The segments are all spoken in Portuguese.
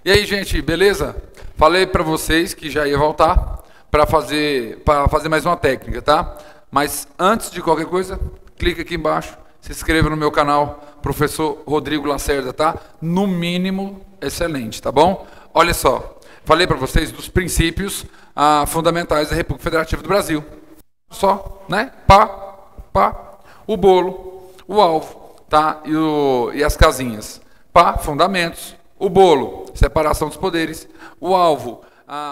E aí, gente, beleza? Falei para vocês que já ia voltar para fazer mais uma técnica, tá? Mas antes de qualquer coisa, clica aqui embaixo, se inscreva no meu canal, Professor Rodrigo Lacerda, tá? No mínimo, excelente, tá bom? Olha só, falei para vocês dos princípios fundamentais da República Federativa do Brasil. Só, né? Pá, o bolo, o alvo, tá? E as casinhas. Pá, fundamentos. O bolo, separação dos poderes. O alvo,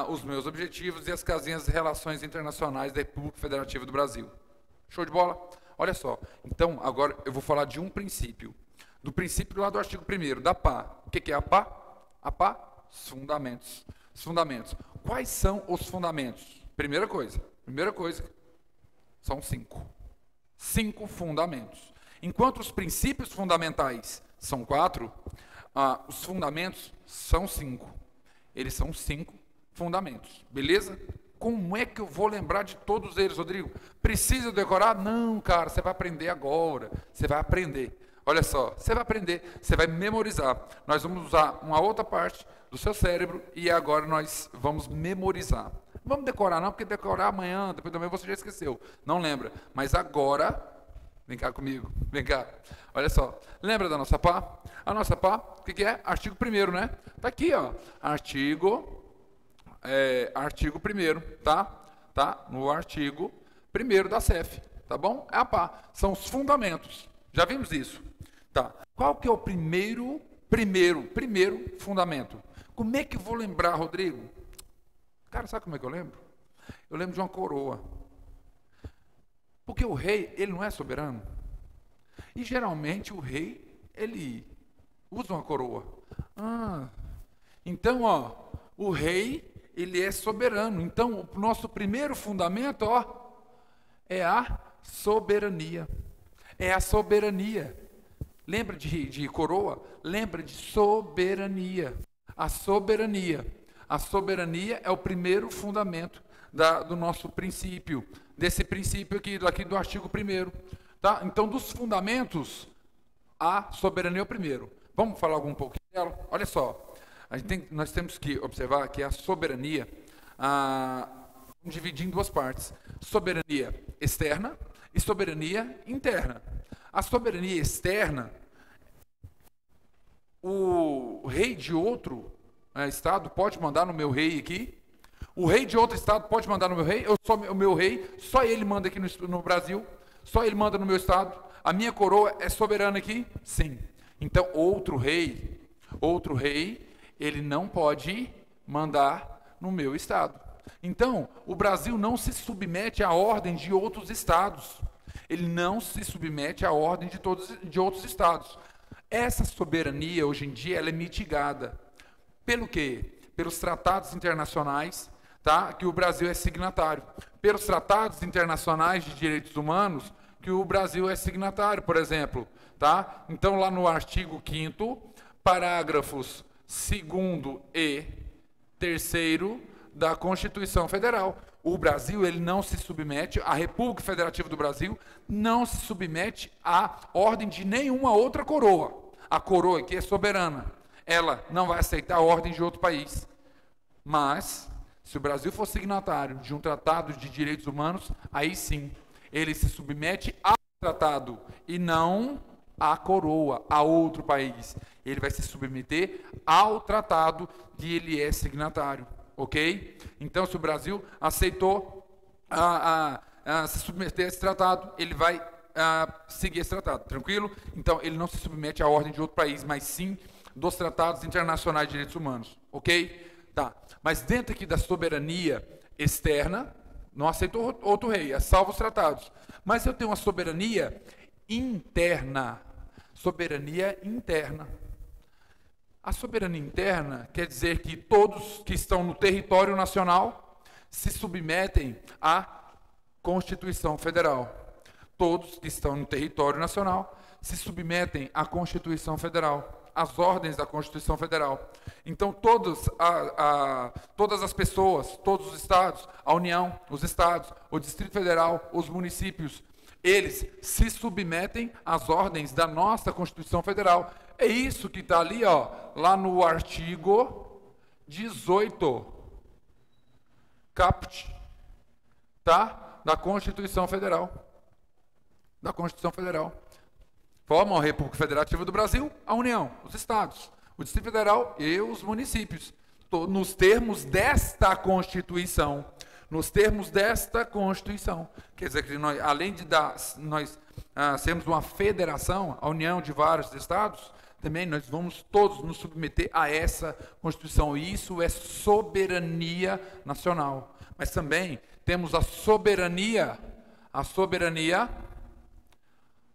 os meus objetivos. E as casinhas, relações internacionais da República Federativa do Brasil. Show de bola? Olha só. Então, agora eu vou falar de um princípio. Do princípio lá do artigo 1º, da pá. O que é a pá? A pá? Os fundamentos. Os fundamentos. Quais são os fundamentos? Primeira coisa, são 5. 5 fundamentos. Enquanto os princípios fundamentais são 4, os fundamentos são 5. Eles são 5 fundamentos. Beleza? Como é que eu vou lembrar de todos eles, Rodrigo? Precisa decorar? Não, cara, você vai aprender agora. Você vai aprender. Olha só, você vai aprender, você vai memorizar. Nós vamos usar uma outra parte do seu cérebro e agora nós vamos memorizar. Vamos decorar não, porque decorar amanhã, depois da manhã você já esqueceu. Não lembra. Mas agora, vem cá comigo, vem cá. Olha só, lembra da nossa pá? A nossa pá, o que é? Artigo 1º, né? Tá aqui, ó. Artigo 1º, tá? Tá? No artigo 1º da CEF, tá bom? É a pá. São os fundamentos. Já vimos isso. Tá. Qual que é o primeiro fundamento? Como é que eu vou lembrar, Rodrigo? Cara, sabe como é que eu lembro? Eu lembro de uma coroa. Porque o rei, ele não é soberano. E geralmente o rei, ele usa uma coroa. Então, ó, o rei, ele é soberano. Então, o nosso primeiro fundamento, ó, é a soberania. É a soberania. Lembra de coroa? Lembra de soberania. A soberania. A soberania é o primeiro fundamento do nosso princípio. Desse princípio aqui do artigo 1º. Tá? Então, dos fundamentos, a soberania é o primeiro. Vamos falar um pouquinho dela? Olha só. Nós temos que observar que a soberania, vamos dividir em duas partes. Soberania externa e soberania interna. A soberania externa, o rei de outro estado pode mandar no meu rei aqui. O rei de outro estado pode mandar no meu rei. O meu rei, só ele manda aqui no Brasil. Só ele manda no meu estado. A minha coroa é soberana aqui? Sim. Então, outro rei, ele não pode mandar no meu estado. Então, o Brasil não se submete à ordem de outros estados. Ele não se submete à ordem de outros estados. Essa soberania, hoje em dia, ela é mitigada. Pelo quê? Pelos tratados internacionais, tá? Que o Brasil é signatário. Pelos tratados internacionais de direitos humanos, que o Brasil é signatário, por exemplo. Tá? Então, lá no artigo 5º, parágrafos 2º e 3º da Constituição Federal. O Brasil, ele não se submete, a República Federativa do Brasil não se submete à ordem de nenhuma outra coroa. A coroa aqui é soberana. Ela não vai aceitar a ordem de outro país. Mas, se o Brasil for signatário de um tratado de direitos humanos, aí sim, ele se submete ao tratado e não à coroa, a outro país. Ele vai se submeter ao tratado que ele é signatário. Ok? Então, se o Brasil aceitou se submeter a esse tratado, ele vai seguir esse tratado, tranquilo? Então, ele não se submete à ordem de outro país, mas sim dos tratados internacionais de direitos humanos, ok? Tá. Mas dentro aqui da soberania externa, não aceitou outro rei, é salvo os tratados. Mas eu tenho uma soberania interna. Soberania interna. A soberania interna quer dizer que todos que estão no território nacional se submetem à Constituição Federal. Todos que estão no território nacional se submetem à Constituição Federal, às ordens da Constituição Federal. Então, todas as pessoas, todos os estados, a União, os estados, o Distrito Federal, os municípios, eles se submetem às ordens da nossa Constituição Federal. É isso que está ali, ó, lá no artigo 18, caput, tá? Da Constituição Federal. Da Constituição Federal. Formam a República Federativa do Brasil, a União, os estados, o Distrito Federal e os municípios. Nos termos desta Constituição. Nos termos desta Constituição. Quer dizer que nós, além de nós sermos uma federação, a união de vários estados, também nós vamos todos nos submeter a essa Constituição. E isso é soberania nacional. Mas também temos a soberania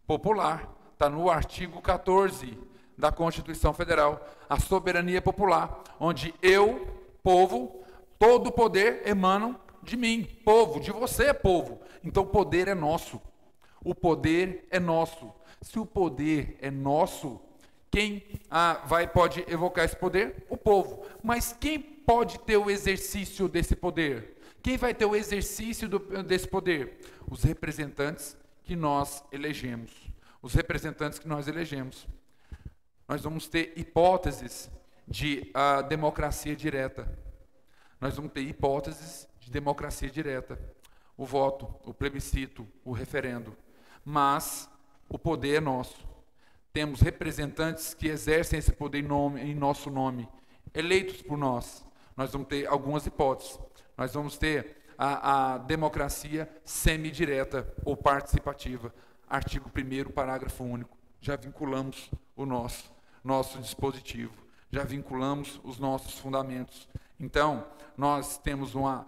popular. Está no artigo 14 da Constituição Federal. A soberania popular, onde eu, povo, todo o poder emana de mim, povo, de você, povo. Então o poder é nosso. O poder é nosso. Se o poder é nosso, quem pode evocar esse poder? O povo. Mas quem pode ter o exercício desse poder? Quem vai ter o exercício desse poder? Os representantes que nós elegemos. Os representantes que nós elegemos. Nós vamos ter hipóteses de democracia direta. Nós vamos ter hipóteses de democracia direta. O voto, o plebiscito, o referendo. Mas o poder é nosso. Temos representantes que exercem esse poder em nosso nome, eleitos por nós. Nós vamos ter algumas hipóteses. Nós vamos ter a democracia semidireta ou participativa. Artigo 1º, parágrafo único. Já vinculamos o nosso dispositivo. Já vinculamos os nossos fundamentos. Então, nós temos uma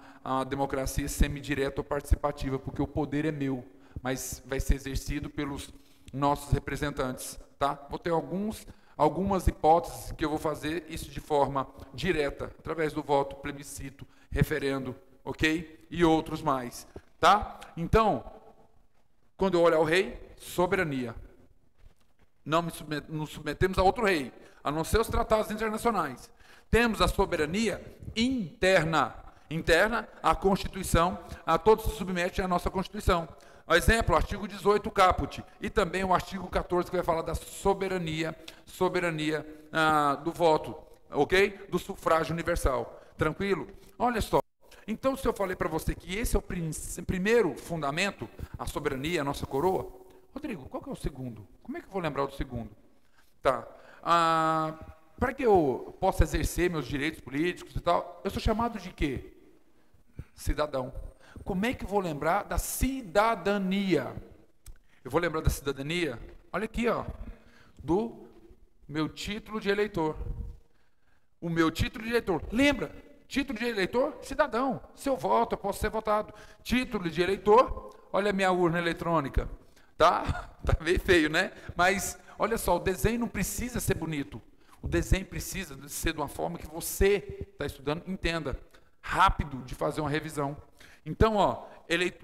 democracia semidireta ou participativa, porque o poder é meu, mas vai ser exercido pelos nossos representantes. Tá? Vou ter algumas hipóteses que eu vou fazer isso de forma direta, através do voto, plebiscito, referendo, ok? E outros mais. Tá? Então, quando eu olho ao rei, soberania. Não nos submetemos a outro rei, a não ser os tratados internacionais. Temos a soberania interna. Interna, a Constituição, a todos se submetem à nossa Constituição. Exemplo, o artigo 18, caput, e também o artigo 14, que vai falar da soberania do voto, ok? Do sufrágio universal. Tranquilo? Olha só. Então, se eu falei para você que esse é o primeiro fundamento, a soberania, a nossa coroa, Rodrigo, qual que é o segundo? Como é que eu vou lembrar do segundo? Tá. Para que eu possa exercer meus direitos políticos e tal, eu sou chamado de quê? Cidadão. Como é que eu vou lembrar da cidadania? Eu vou lembrar da cidadania, olha aqui, ó, do meu título de eleitor. O meu título de eleitor. Lembra? Título de eleitor, cidadão. Se eu voto, eu posso ser votado. Título de eleitor, olha a minha urna eletrônica. Tá meio feio, né? Mas, olha só, o desenho não precisa ser bonito. O desenho precisa ser de uma forma que você está estudando, entenda. Rápido de fazer uma revisão. Então, ó,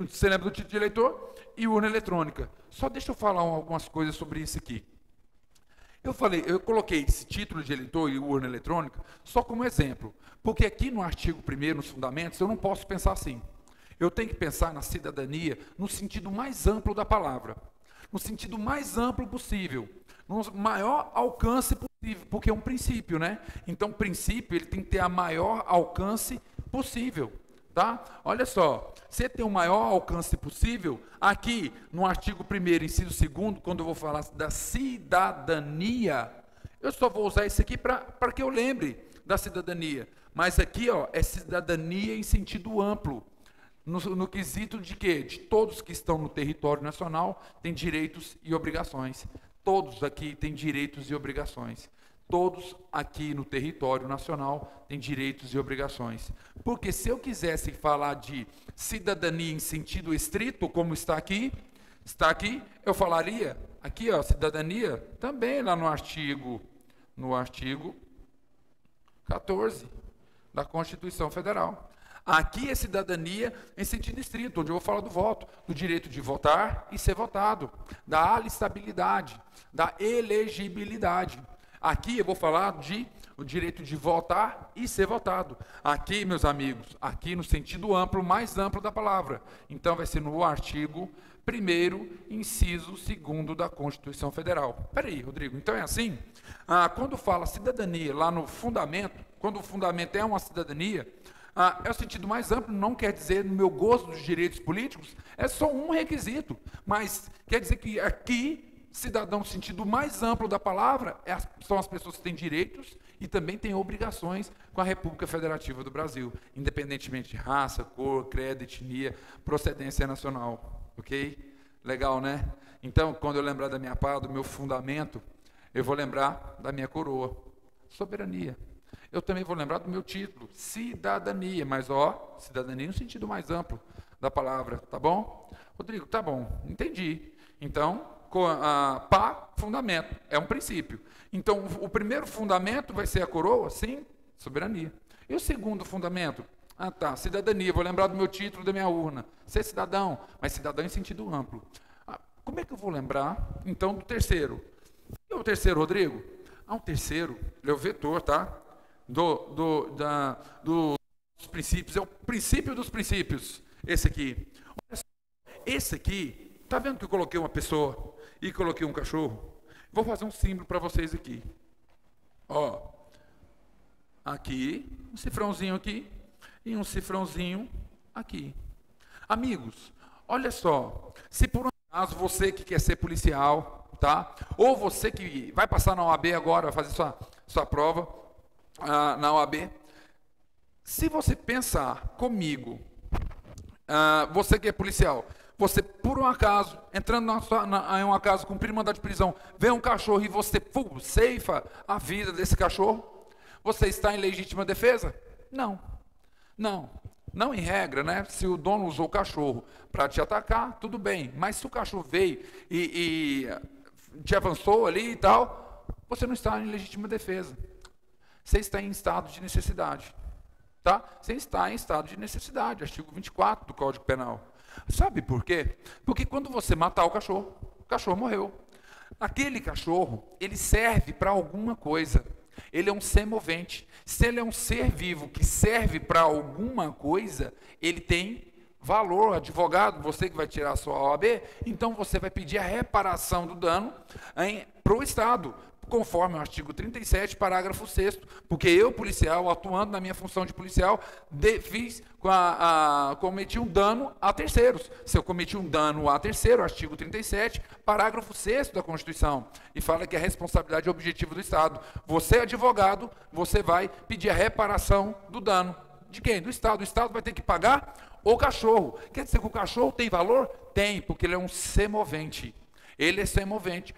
você lembra do título de eleitor e urna eletrônica. Só deixa eu falar algumas coisas sobre isso aqui. Eu coloquei esse título de eleitor e urna eletrônica só como exemplo. Porque aqui no artigo 1º, nos fundamentos, eu não posso pensar assim. Eu tenho que pensar na cidadania no sentido mais amplo da palavra. No sentido mais amplo possível. No maior alcance possível, porque é um princípio, né? Então, o princípio, ele tem que ter a maior alcance possível, tá? Olha só, você tem o maior alcance possível, aqui no artigo 1º, inciso 2º, quando eu vou falar da cidadania, eu só vou usar isso aqui para que eu lembre da cidadania. Mas aqui, ó, é cidadania em sentido amplo. No quesito de quê? De todos que estão no território nacional têm direitos e obrigações. Todos aqui têm direitos e obrigações. Todos aqui no território nacional têm direitos e obrigações. Porque se eu quisesse falar de cidadania em sentido estrito, como está aqui, eu falaria, aqui ó, cidadania, também lá no artigo 14 da Constituição Federal. Aqui é cidadania em sentido estrito, onde eu vou falar do voto, do direito de votar e ser votado, da alistabilidade, da elegibilidade. Aqui eu vou falar o direito de votar e ser votado. Aqui, meus amigos, aqui no sentido amplo, mais amplo da palavra. Então vai ser no artigo 1º, inciso 2º da Constituição Federal. Espera aí, Rodrigo, então é assim? Quando fala cidadania lá no fundamento, quando o fundamento é uma cidadania, é o sentido mais amplo, não quer dizer no meu gosto dos direitos políticos, é só um requisito, mas quer dizer que aqui, cidadão no sentido mais amplo da palavra, são as pessoas que têm direitos e também têm obrigações com a República Federativa do Brasil, independentemente de raça, cor, credo, etnia, procedência nacional. Ok? Legal, né? Então, quando eu lembrar da minha pá, do meu fundamento, eu vou lembrar da minha coroa, soberania. Eu também vou lembrar do meu título, cidadania, mas cidadania no sentido mais amplo da palavra, tá bom? Rodrigo, tá bom, entendi. Então, pá, fundamento, é um princípio. Então, o primeiro fundamento vai ser a coroa? Sim, soberania. E o segundo fundamento? Cidadania, vou lembrar do meu título, da minha urna. Ser cidadão, mas cidadão em sentido amplo. Como é que eu vou lembrar, então, do terceiro? E o terceiro, Rodrigo? O terceiro, ele é o vetor, tá? Dos princípios, é o princípio dos princípios, esse aqui. Esse aqui, tá vendo que eu coloquei uma pessoa e coloquei um cachorro? Vou fazer um símbolo para vocês aqui. Aqui, um cifrãozinho aqui, e um cifrãozinho aqui. Amigos, olha só, se por um acaso você que quer ser policial, tá? Ou você que vai passar na OAB agora, vai fazer sua prova na OAB, se você pensar comigo, você que é policial, você por um acaso, entrando em uma casa, cumprindo mandado de prisão, vê um cachorro e você ceifa a vida desse cachorro, você está em legítima defesa? Não em regra, né? Se o dono usou o cachorro para te atacar, tudo bem. Mas se o cachorro veio e te avançou ali e tal, você não está em legítima defesa. Você está em estado de necessidade. Tá? Você está em estado de necessidade, artigo 24 do Código Penal. Sabe por quê? Porque quando você matar o cachorro morreu. Aquele cachorro, ele serve para alguma coisa. Ele é um ser movente. Se ele é um ser vivo que serve para alguma coisa, ele tem valor. Advogado, você que vai tirar a sua OAB, então você vai pedir a reparação do dano para o Estado, conforme o artigo 37, parágrafo 6º, porque eu, policial, atuando na minha função de policial, cometi um dano a terceiros. Se eu cometi um dano a terceiro, artigo 37, parágrafo 6º da Constituição, e fala que a responsabilidade é objetiva do Estado. Você, advogado, você vai pedir a reparação do dano. De quem? Do Estado. O Estado vai ter que pagar o cachorro. Quer dizer que o cachorro tem valor? Tem, porque ele é um ser movente. Ele é semovente.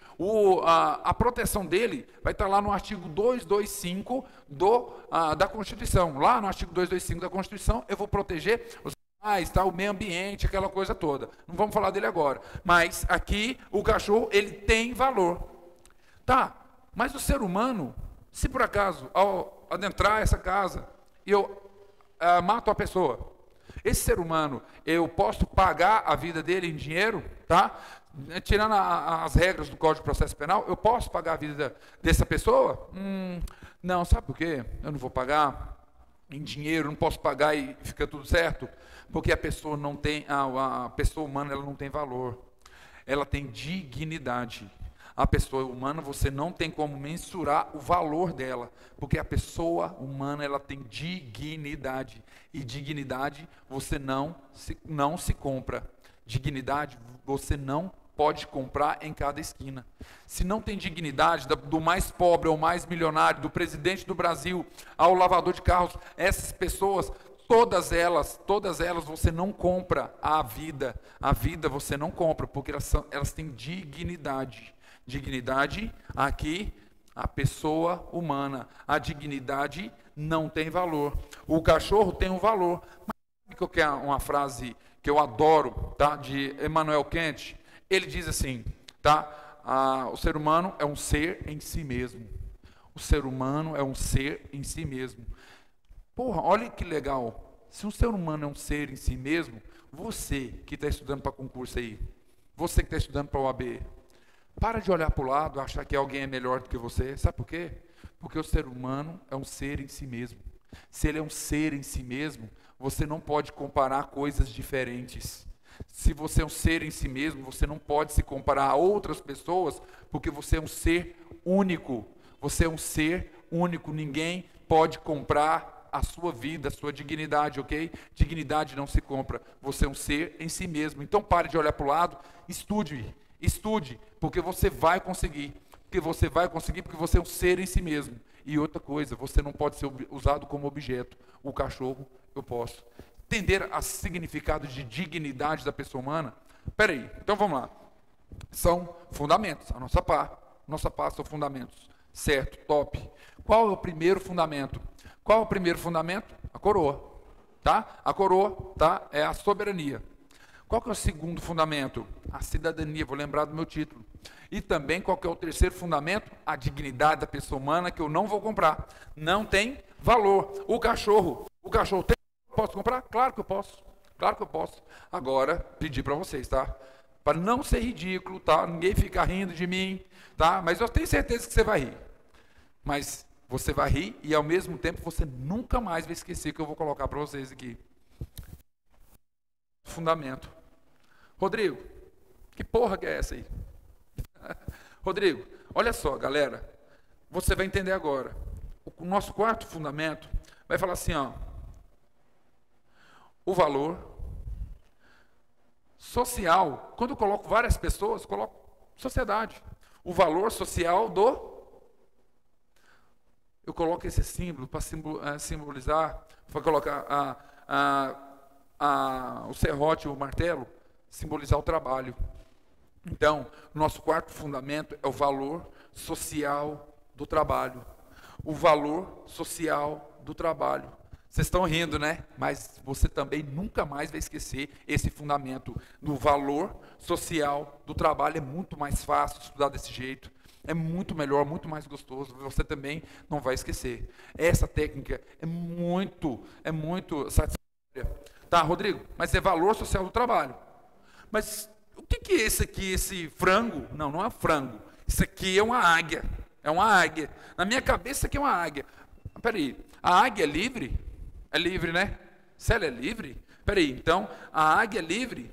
A proteção dele vai estar lá no artigo 225 da Constituição. Lá no artigo 225 da Constituição, eu vou proteger os animais, o meio ambiente, aquela coisa toda. Não vamos falar dele agora. Mas aqui, o cachorro, ele tem valor. Mas o ser humano, se por acaso, ao adentrar essa casa, eu mato a pessoa, esse ser humano, eu posso pagar a vida dele em dinheiro, tá? Tirando as regras do Código de Processo Penal, eu posso pagar a vida dessa pessoa? Não, sabe por quê? Eu não vou pagar em dinheiro, não posso pagar e fica tudo certo, porque a pessoa não tem, a pessoa humana, ela não tem valor, ela tem dignidade. A pessoa humana, você não tem como mensurar o valor dela, porque a pessoa humana, ela tem dignidade, e dignidade você não se compra. Dignidade você não pode comprar em cada esquina. Se não tem dignidade, do mais pobre ao mais milionário, do presidente do Brasil ao lavador de carros, essas pessoas, todas elas você não compra a vida você não compra, porque elas têm dignidade. Dignidade, aqui, a pessoa humana. A dignidade não tem valor. O cachorro tem um valor. Mas sabe que é uma frase que eu adoro, tá? De Immanuel Kant? Ele diz assim, tá? O ser humano é um ser em si mesmo. O ser humano é um ser em si mesmo. Porra, olha que legal. Se um ser humano é um ser em si mesmo, você que está estudando para concurso aí, você que está estudando para o OAB, para de olhar para o lado, achar que alguém é melhor do que você. Sabe por quê? Porque o ser humano é um ser em si mesmo. Se ele é um ser em si mesmo, você não pode comparar coisas diferentes. Se você é um ser em si mesmo, você não pode se comparar a outras pessoas, porque você é um ser único. Você é um ser único, ninguém pode comprar a sua vida, a sua dignidade, ok? Dignidade não se compra, você é um ser em si mesmo. Então pare de olhar para o lado, estude, porque você vai conseguir. Porque você vai conseguir, porque você é um ser em si mesmo. E outra coisa, você não pode ser usado como objeto. O cachorro, eu posso. Entender o significado de dignidade da pessoa humana? Peraí, então vamos lá. São fundamentos. A nossa pá são fundamentos. Certo, top. Qual é o primeiro fundamento? Qual é o primeiro fundamento? A coroa. Tá? A coroa, tá? É a soberania. Qual que é o segundo fundamento? A cidadania, vou lembrar do meu título. E também qual que é o terceiro fundamento? A dignidade da pessoa humana, que eu não vou comprar. Não tem valor. O cachorro tem. Posso comprar? Claro que eu posso. Claro que eu posso. Agora, pedir para vocês, tá? Para não ser ridículo, tá? Ninguém ficar rindo de mim, tá? Mas eu tenho certeza que você vai rir. Mas você vai rir e ao mesmo tempo você nunca mais vai esquecer que eu vou colocar para vocês aqui. Fundamento. Rodrigo, que porra que é essa aí? Rodrigo, olha só, galera. Você vai entender agora. O nosso quarto fundamento vai falar assim, ó. O valor social, quando eu coloco várias pessoas, eu coloco sociedade. O valor social eu coloco esse símbolo para simbolizar, para colocar o serrote, o martelo, simbolizar o trabalho. Então, o nosso quarto fundamento é o valor social do trabalho. O valor social do trabalho. Vocês estão rindo, né? Mas você também nunca mais vai esquecer esse fundamento do valor social do trabalho. É muito mais fácil estudar desse jeito. É muito melhor, muito mais gostoso. Você também não vai esquecer. Essa técnica é muito satisfatória. Tá, Rodrigo? Mas é valor social do trabalho. Mas o que é esse aqui, esse frango? Não, não é frango. Isso aqui é uma águia. É uma águia. Na minha cabeça, isso aqui é uma águia. Peraí, a águia é livre? É livre, né? Se ela é livre? Peraí, então, a águia é livre?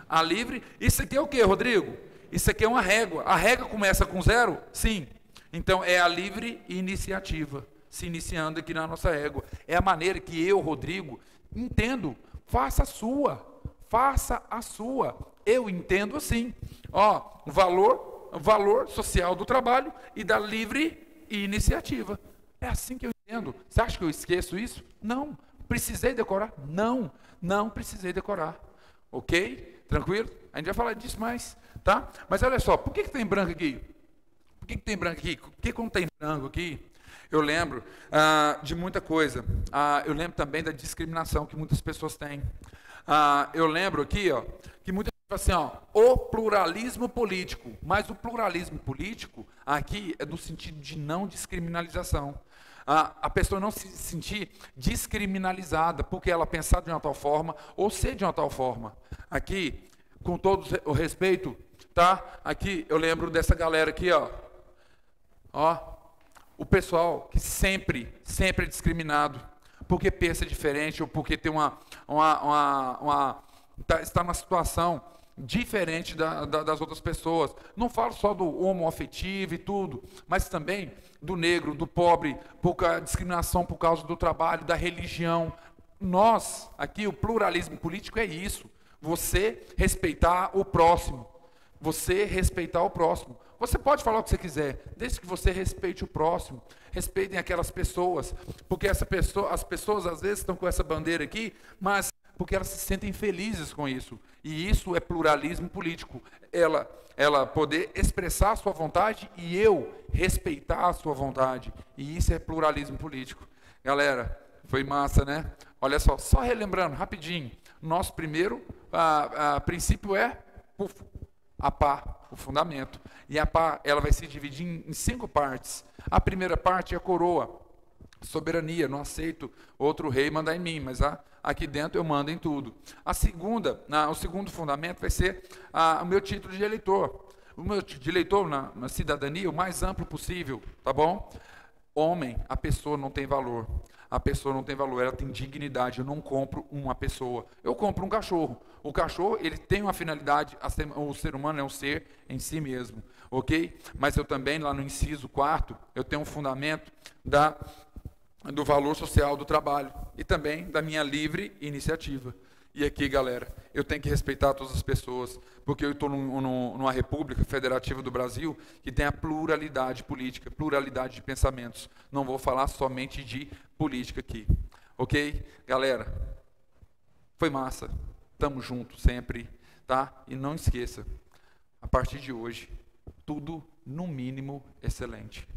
A livre, isso aqui é o que, Rodrigo? Isso aqui é uma régua. A régua começa com 0? Sim. Então, é a livre iniciativa, se iniciando aqui na nossa régua. É a maneira que eu, Rodrigo, entendo. Faça a sua. Eu entendo assim. Ó, o valor social do trabalho e da livre iniciativa. É assim que eu entendo. Você acha que eu esqueço isso? Não. Precisei decorar? Não precisei decorar. Ok? Tranquilo? A gente vai falar disso mais, tá? Mas olha só, por que tem branco aqui? Por que tem branco aqui? Por que quando tem branco aqui, eu lembro de muita coisa. Eu lembro também da discriminação que muitas pessoas têm. Eu lembro aqui, ó, que muita gente fala assim, ó, o pluralismo político. Mas o pluralismo político aqui é no sentido de não descriminalização. A pessoa não se sentir descriminalizada, porque ela pensar de uma tal forma, ou ser de uma tal forma. Aqui, com todo o respeito, tá? Aqui, eu lembro dessa galera aqui, ó. O pessoal que sempre é discriminado, porque pensa diferente, ou porque tem está numa situação diferente das outras pessoas. Não falo só do homoafetivo e tudo, mas também do negro, do pobre, por discriminação por causa do trabalho, da religião. Nós, aqui, o pluralismo político é isso. Você respeitar o próximo. Você pode falar o que você quiser, desde que você respeite o próximo. Respeitem aquelas pessoas, porque as pessoas às vezes estão com essa bandeira aqui, mas porque elas se sentem felizes com isso. E isso é pluralismo político. Ela poder expressar a sua vontade e eu respeitar a sua vontade. E isso é pluralismo político. Galera, foi massa, né? Olha só relembrando, rapidinho. Nosso primeiro princípio é a pá, o fundamento. E a pá, ela vai se dividir em 5 partes. A primeira parte é a coroa. Soberania, não aceito outro rei mandar em mim, mas aqui dentro eu mando em tudo. O segundo fundamento vai ser o meu título de eleitor. O meu título de eleitor na cidadania, o mais amplo possível, tá bom? Homem, a pessoa não tem valor. A pessoa não tem valor, ela tem dignidade. Eu não compro uma pessoa, eu compro um cachorro. O cachorro, ele tem uma finalidade, o ser humano é um ser em si mesmo, ok? Mas eu também, lá no inciso 4, eu tenho um fundamento do valor social do trabalho e também da minha livre iniciativa. E aqui, galera, eu tenho que respeitar todas as pessoas, porque eu estou numa república federativa do Brasil que tem a pluralidade política, pluralidade de pensamentos. Não vou falar somente de política aqui, ok? Galera, foi massa, tamo junto sempre, tá? E não esqueça, a partir de hoje, tudo no mínimo excelente.